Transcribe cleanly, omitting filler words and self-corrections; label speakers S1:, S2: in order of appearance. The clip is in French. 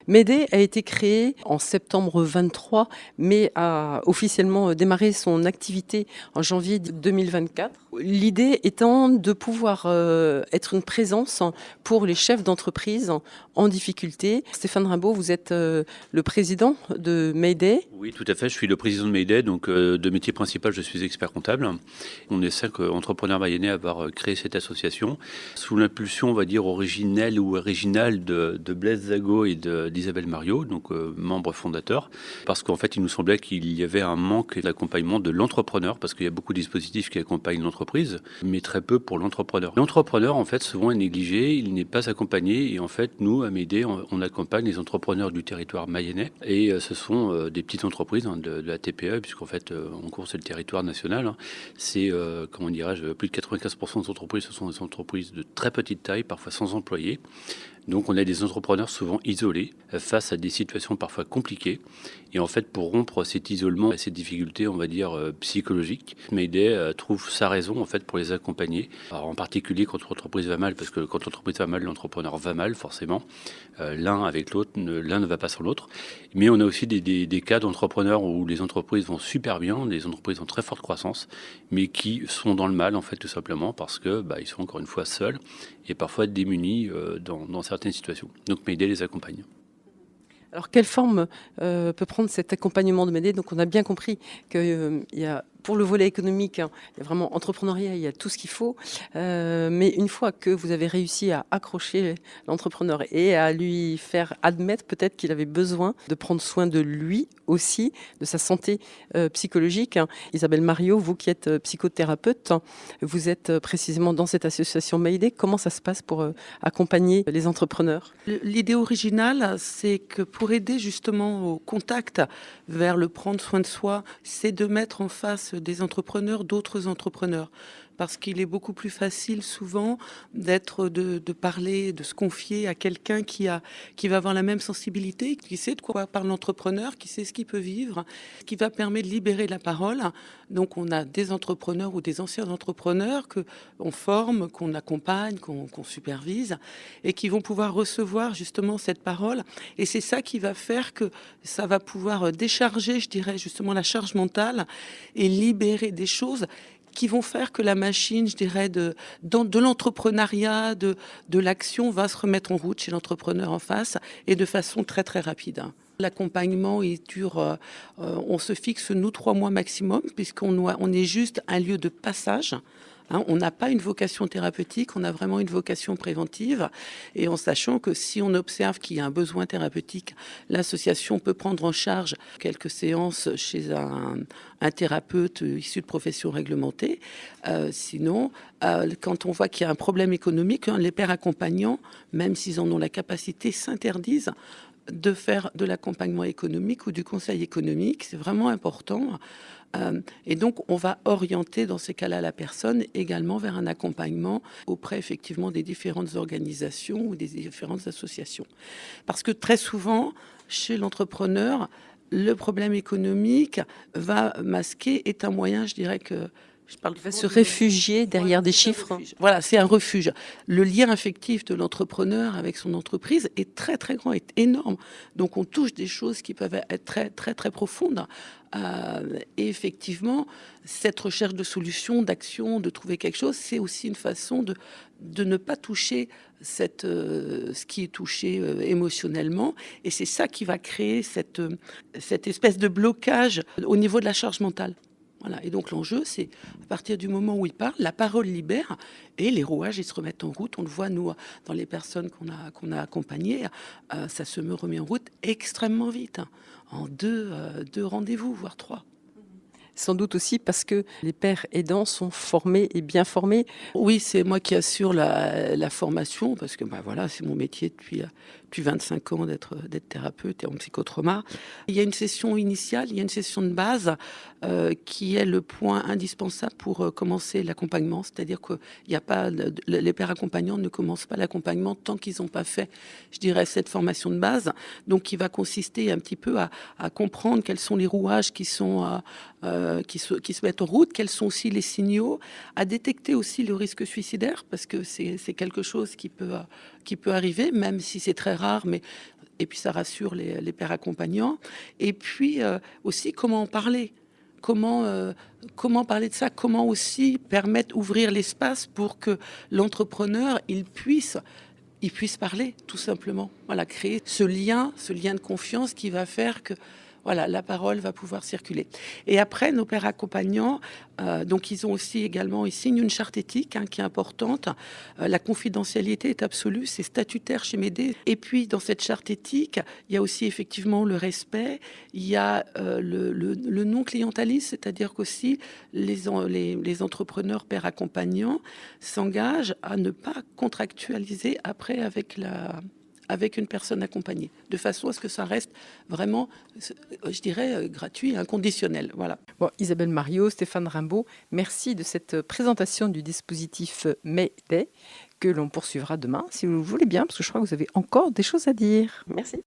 S1: Mayday a été créé en septembre 23, mais a officiellement démarré son activité en janvier 2024. L'idée étant de pouvoir être une présence pour les chefs d'entreprise en difficulté. Stéphane Rimbaud, vous êtes le président de Mayday.
S2: Oui, tout à fait. Je suis le président de Mayday, donc de métier principal, je suis expert comptable. On est 5 entrepreneurs mayennais à avoir créé cette association sous l'impulsion, on va dire, originelle ou originale de Blaise Zago et d'Isabelle Mariot, donc membres fondateurs, parce qu'en fait, il nous semblait qu'il y avait un manque d'accompagnement de l'entrepreneur, parce qu'il y a beaucoup de dispositifs qui accompagnent l'entreprise, mais très peu pour l'entrepreneur. L'entrepreneur, en fait, souvent est négligé, il n'est pas accompagné, et en fait, nous, à Mayday, on accompagne les entrepreneurs du territoire mayennais, et ce sont des petites entreprises de la TPE, puisqu'en fait, en cours, c'est le territoire national. C'est, comment dirais-je, plus de 95% des entreprises, ce sont des entreprises de très petite taille, parfois sans employés. Donc on a des entrepreneurs souvent isolés face à des situations parfois compliquées. Et en fait, pour rompre cet isolement et cette difficulté, on va dire, psychologique, Mayday trouve sa raison en fait pour les accompagner. Alors, en particulier quand l'entreprise va mal, parce que quand l'entreprise va mal, l'entrepreneur va mal forcément. L'un avec l'autre, l'un ne va pas sans l'autre. Mais on a aussi des cas d'entrepreneurs où les entreprises vont super bien, des entreprises en très forte croissance, mais qui sont dans le mal en fait tout simplement parce que ils sont encore une fois seuls et parfois démunis dans certaines situations. Donc Mayday les accompagne.
S1: Alors, quelle forme peut prendre cet accompagnement de Mayday? Donc, on a bien compris qu'il y a, pour le volet économique, il y a vraiment entrepreneuriat, il y a tout ce qu'il faut. Mais une fois que vous avez réussi à accrocher l'entrepreneur et à lui faire admettre peut-être qu'il avait besoin de prendre soin de lui aussi, de sa santé psychologique. Isabelle Mariot, vous qui êtes psychothérapeute, vous êtes précisément dans cette association Mayday. Comment ça se passe pour accompagner les entrepreneurs?
S3: L'idée originale, c'est que pour aider justement au contact vers le prendre soin de soi, c'est de mettre en face des entrepreneurs d'autres entrepreneurs. Parce qu'il est beaucoup plus facile souvent de parler, de se confier à quelqu'un qui va avoir la même sensibilité, qui sait de quoi parle l'entrepreneur, qui sait ce qu'il peut vivre, qui va permettre de libérer la parole. Donc on a des entrepreneurs ou des anciens entrepreneurs qu'on forme, qu'on accompagne, qu'on supervise et qui vont pouvoir recevoir justement cette parole. Et c'est ça qui va faire que ça va pouvoir décharger, je dirais, justement la charge mentale et libérer des choses qui vont faire que la machine, je dirais, de l'entrepreneuriat, de l'action va se remettre en route chez l'entrepreneur en face et de façon très très rapide. L'accompagnement, il dure, on se fixe nous 3 mois maximum on est juste un lieu de passage. On n'a pas une vocation thérapeutique, on a vraiment une vocation préventive. Et en sachant que si on observe qu'il y a un besoin thérapeutique, l'association peut prendre en charge quelques séances chez un thérapeute issu de profession réglementée. Sinon, quand on voit qu'il y a un problème économique, les pairs accompagnants, même s'ils en ont la capacité, s'interdisent de faire de l'accompagnement économique ou du conseil économique. C'est vraiment important. Et donc, on va orienter dans ces cas-là la personne également vers un accompagnement auprès effectivement des différentes organisations ou des différentes associations. Parce que très souvent, chez l'entrepreneur, le problème économique va masquer, est un moyen, je dirais que
S1: Il va se réfugier derrière des chiffres.
S3: Voilà, c'est un refuge. Le lien affectif de l'entrepreneur avec son entreprise est très très grand, est énorme. Donc on touche des choses qui peuvent être très très très profondes. Et effectivement, cette recherche de solutions, d'action, de trouver quelque chose, c'est aussi une façon de ne pas toucher ce qui est touché émotionnellement. Et c'est ça qui va créer cette espèce de blocage au niveau de la charge mentale. Voilà. Et donc l'enjeu, c'est à partir du moment où il parle, la parole libère et les rouages, ils se remettent en route. On le voit, nous, dans les personnes qu'on a accompagnées, ça se remet en route extrêmement vite, en deux rendez-vous, voire 3.
S1: Sans doute aussi parce que les pairs aidants sont formés et bien formés.
S3: Oui, c'est moi qui assure la formation, parce que voilà, c'est mon métier depuis 25 ans d'être thérapeute et en psychotrauma. Il y a une session initiale, il y a une session de base qui est le point indispensable pour commencer l'accompagnement. C'est-à-dire que les pairs accompagnants ne commencent pas l'accompagnement tant qu'ils n'ont pas fait, je dirais, cette formation de base. Donc, qui va consister un petit peu à comprendre quels sont les rouages qui se mettent en route, quels sont aussi les signaux, à détecter aussi le risque suicidaire, parce que c'est quelque chose qui peut arriver, même si c'est très rare, mais et puis ça rassure les pères accompagnants. Et puis aussi, comment en parler? Comment parler de ça? Comment aussi permettre, ouvrir l'espace pour que l'entrepreneur, il puisse parler, tout simplement. Voilà, créer ce lien de confiance qui va faire que voilà, la parole va pouvoir circuler. Et après, nos pères accompagnants, donc ils ont aussi également, ils signent une charte éthique qui est importante. La confidentialité est absolue, c'est statutaire chez Médée. Et puis, dans cette charte éthique, il y a aussi effectivement le respect, il y a le non-clientalisme, c'est-à-dire qu'aussi les entrepreneurs pères accompagnants s'engagent à ne pas contractualiser après avec une personne accompagnée, de façon à ce que ça reste vraiment, je dirais, gratuit et inconditionnel. Voilà.
S1: Bon, Isabelle Mariot, Stéphane Rimbaud, merci de cette présentation du dispositif Mayday que l'on poursuivra demain, si vous le voulez bien, parce que je crois que vous avez encore des choses à dire. Merci.